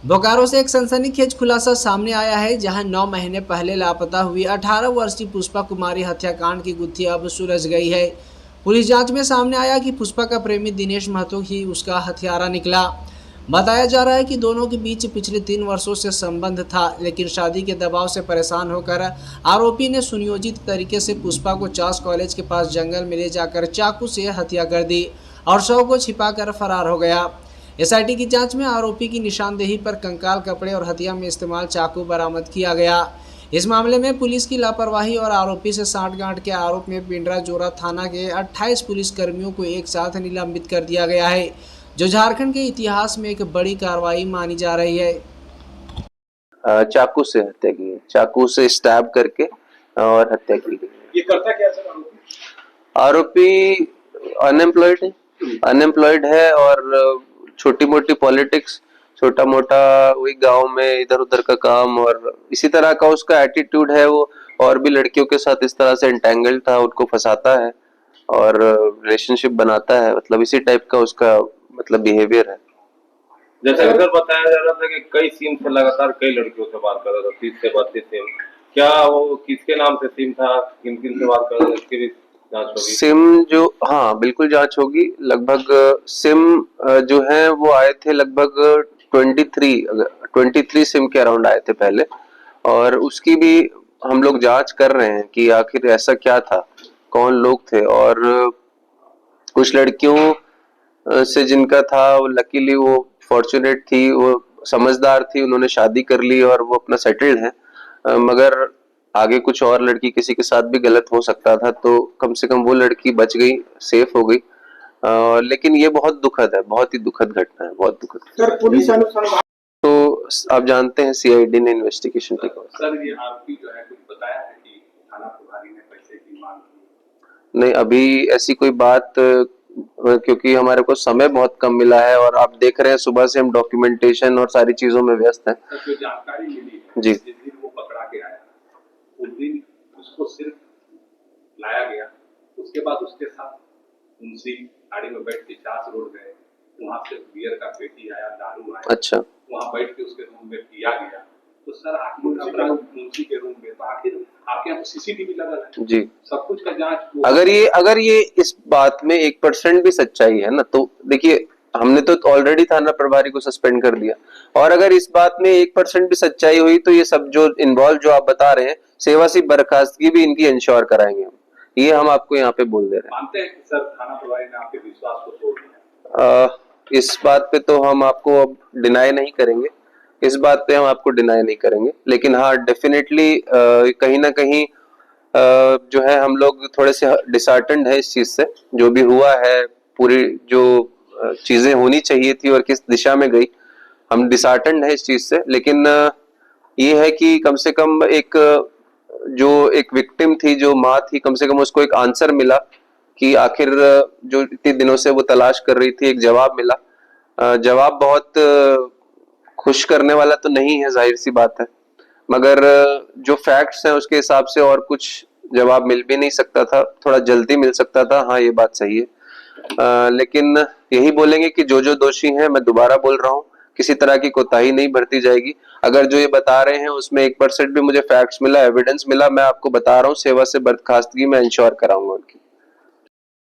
बोकारो से एक सनसनीखेज खुलासा सामने आया है, जहां 9 महीने पहले लापता हुई 18 वर्षीय पुष्पा कुमारी हत्याकांड की गुत्थी अब सुलझ गई है। पुलिस जांच में सामने आया कि पुष्पा का प्रेमी दिनेश महतो ही उसका हत्यारा निकला। बताया जा रहा है कि दोनों के बीच पिछले 3 वर्षों से संबंध था, लेकिन शादी के दबाव से परेशान होकर आरोपी ने सुनियोजित तरीके से पुष्पा को चास कॉलेज के पास जंगल में ले जाकर चाकू से हत्या कर दी और शव को छिपाकर फरार हो गया। एसआईटी की जांच में आरोपी की निशानदेही पर कंकाल, कपड़े और हत्या में इस्तेमाल चाकू बरामद किया गया। इस मामले में पुलिस की लापरवाही और आरोपी से सांठगांठ के आरोप में पिंडरा जोरा थाना के 28 पुलिसकर्मियों को एक साथ निलंबित कर दिया गया है, जो झारखंड के इतिहास में एक बड़ी कार्रवाई मानी जा रही है। चाकू से हत्या की है, चाकू से स्टैब करके और हत्या की गई। ये करता क्या सर आरोपी अनएम्प्लॉयड है और छोटी मोटी पॉलिटिक्स, छोटा मोटा वही गांव में इधर उधर का काम और इसी तरह का उसका एटीट्यूड है। वो और भी लड़कियों के साथ इस तरह से एंटेंगल्ड था, उनको फंसाता है और रिलेशनशिप बनाता है, मतलब इसी टाइप का उसका मतलब बिहेवियर है। जैसे उधर बताया जा रहा था कि कई सिम से लगातार कई लड़कियों से बात कर रहा था, 30 से 32 सिम। क्या वो किसके नाम से सिम था, किन किन से बात कर रहा था, इसकी भी जांच होगी? सिम जो, हाँ बिल्कुल जांच होगी। लगभग सिम जो है वो आए थे लगभग 23 सिम के अराउंड आए थे पहले, और उसकी भी हम लोग जांच कर रहे हैं कि आखिर ऐसा क्या था, कौन लोग थे। और कुछ लड़कियों से जिनका था वो लकीली वो फॉर्चुनेट थी, वो समझदार थी, उन्होंने शादी कर ली और वो अपना सेटल्ड है। मगर आगे कुछ और लड़की किसी के साथ भी गलत हो सकता था, तो कम से कम वो लड़की बच गई, सेफ हो गई। लेकिन ये बहुत दुखद है, बहुत ही दुखद घटना है, बहुत दुखद। सर पुलिस अनुसंधान तो आप जानते हैं सीआईडी ने इन्वेस्टिगेशन की। सर ये आरोपी जो है कुछ बताया है कि थाना प्रभारी ने पैसे की मांग की? नहीं, अभी ऐसी कोई बात, क्योंकि हमारे को समय बहुत कम मिला है और आप देख रहे हैं सुबह से हम डॉक्यूमेंटेशन और सारी चीजों में व्यस्त हैं। सर जो जानकारी मिली है जी, जिस दिन वो पकड़ा के आया उस दिन उसको सिर्फ लाया गया, उसके बाद उसके साथ मुंशी गाड़ी में बैठ के चास रोड गए, वहां से बियर का पेटी आया, दारू आया, अच्छा, वहां बैठ के उसके रूम में पिया गया। तो सर आखिर मुंशी के रूम में, तो आखिर आपके यहाँ सीसीटीवी लगा है जी। सब कुछ का जांच अगर ये इस बात में 1% भी सच्चाई है ना, तो देखिए हमने तो ऑलरेडी थाना प्रभारी को सस्पेंड कर दिया, और अगर इस बात में 1% भी सच्चाई हुई तो ये सब जो इन्वॉल्व जो आप बता रहे हैं, सेवा से बर्खास्तगी भी इनकी इंश्योर कराएंगे हम। ये हम आपको यहाँ पे बोल दे रहे हैं। मानते हैं कि सर थाना प्रभारी ने आपके विश्वास को तोड़ दिया? इस बात पे तो हम आपको अब डिनाई नहीं करेंगे, इस बात पे हम आपको डिनाई नहीं करेंगे, लेकिन हाँ डेफिनेटली कहीं ना कहीं जो है हम लोग थोड़े से डिसहार्टेंड है इस चीज से, जो भी हुआ है, पूरी जो चीजें होनी चाहिए थी और किस दिशा में गई, हम डिसहार्टेंड है इस चीज से। लेकिन ये है कि कम से कम एक जो एक विक्टिम थी, जो माँ थी, कम से कम उसको एक आंसर मिला कि आखिर जो इतने दिनों से वो तलाश कर रही थी, एक जवाब मिला। जवाब बहुत खुश करने वाला तो नहीं है, जाहिर सी बात है, मगर जो फैक्ट्स हैं उसके हिसाब से और कुछ जवाब मिल भी नहीं सकता था, थोड़ा जल्दी मिल सकता था, हाँ ये बात सही है। लेकिन यही बोलेंगे कि जो जो दोषी हैं, मैं दोबारा बोल रहा हूँ, किसी तरह की कोताही नहीं बरती जाएगी। अगर जो ये बता रहे हैं उसमें 1% भी मुझे फैक्ट्स मिला, एविडेंस मिला, मैं आपको बता रहा हूँ, सेवा से बर्खास्तगी मैं इंश्योर कराऊंगा उनकी।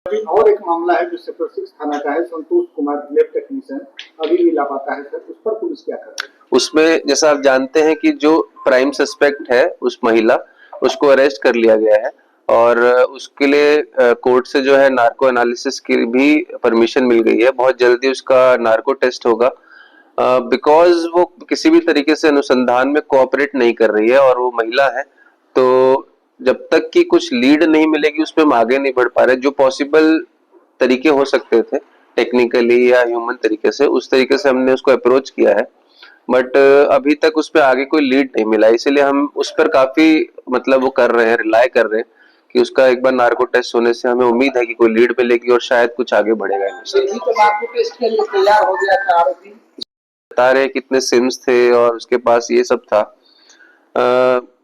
अभी और एक मामला है जो सेक्टर 6 थाना का है, संतोष कुमार लैब टेक्नीशियन अभी भी लापता है सर, उस पर पुलिस क्या कर रही है? उसमें जैसा आप जानते हैं कि जो प्राइम सस्पेक्ट है उस महिला, उसको अरेस्ट कर लिया गया है और उसके लिए कोर्ट से जो है नार्को एनालिसिस की भी परमिशन मिल गई है। बहुत जल्दी उसका नार्को टेस्ट होगा, बिकॉज वो किसी भी तरीके से अनुसंधान में कोऑपरेट नहीं कर रही है और वो महिला है, तो जब तक कि कुछ लीड नहीं मिलेगी उसमें हम आगे नहीं बढ़ पा रहे। जो पॉसिबल तरीके हो सकते थे टेक्निकली या ह्यूमन तरीके से, उस तरीके से हमने उसको अप्रोच किया है, बट अभी तक उस पर आगे कोई लीड नहीं मिला, इसीलिए हम उस पर काफी मतलब वो कर रहे हैं, रिलाय कर रहे हैं कि उसका एक बार नार्को टेस्ट होने से हमें उम्मीद है कि कोई लीड मिलेगी और शायद कुछ आगे बढ़ेगा। नार्को टेस्ट के लिए तैयार हो गया था आरोपी, बता रहे कितने सिम्स थे और उसके पास ये सब था,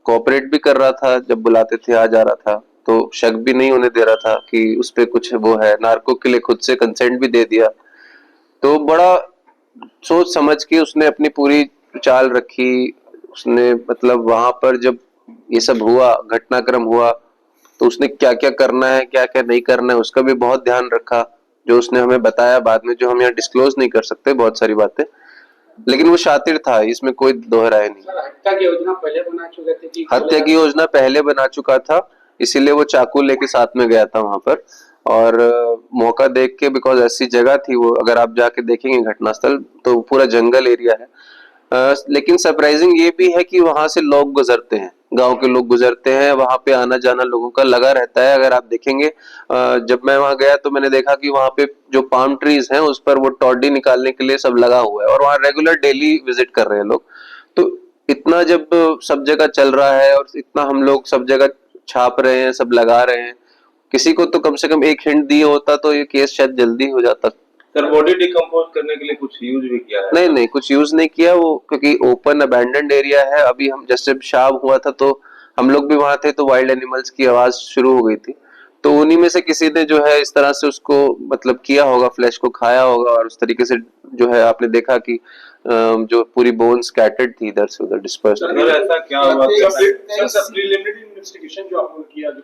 कोऑपरेट भी कर रहा था, जब बुलाते थे आ जा रहा था, तो शक भी नहीं होने दे रहा था कि उस पर कुछ वो है, नार्को के लिए खुद से कंसेंट भी दे दिया। तो बड़ा सोच समझ के उसने अपनी पूरी चाल रखी उसने, मतलब वहां पर जब ये सब हुआ, घटनाक्रम हुआ, तो उसने क्या क्या करना है क्या क्या नहीं करना है उसका भी बहुत ध्यान रखा, जो उसने हमें बताया बाद में, जो हम यहाँ डिस्क्लोज नहीं कर सकते बहुत सारी बातें, लेकिन वो शातिर था, इसमें कोई दोहराए नहीं। हत्या की योजना पहले बना चुके थे कि हत्या की योजना पहले बना चुका था, इसीलिए वो चाकू लेके साथ में गया था वहां पर, और मौका देख के, बिकॉज ऐसी जगह थी वो, अगर आप जाके देखेंगे घटनास्थल तो पूरा जंगल एरिया है। लेकिन सरप्राइजिंग ये भी है कि वहां से लोग गुजरते हैं, गांव के लोग गुजरते हैं, वहां पे आना जाना लोगों का लगा रहता है। अगर आप देखेंगे, जब मैं वहां गया तो मैंने देखा कि वहां पे जो पाम ट्रीज हैं उस पर वो टॉडी निकालने के लिए सब लगा हुआ है, और वहां रेगुलर डेली विजिट कर रहे हैं लोग। तो इतना जब सब जगह चल रहा है और इतना हम लोग सब जगह छाप रहे हैं, सब लगा रहे हैं, किसी को तो कम से कम एक हिंट दिए होता तो ये केस शायद जल्दी हो जाता। सर बॉडी डिकम्पोज करने के लिए कुछ यूज भी किया है? नहीं नहीं, कुछ यूज नहीं किया वो, क्योंकि ओपन अबैंडन्ड एरिया है। अभी हम जैसे शाम हुआ था तो हम लोग भी वहां थे, तो वाइल्ड एनिमल्स की आवाज शुरू हो गई थी, तो उन्हीं में से किसी ने जो है इस तरह से उसको मतलब किया होगा, फ्लैश को खाया होगा, और उस तरीके से जो है आपने देखा कि जो पूरी बोन स्कैटर्ड थी इधर से उधर डिस्पर्स। सर ऐसा क्या हुआ? सर प्रीलिमिनरी इन्वेस्टिगेशन जो आपने किया, जो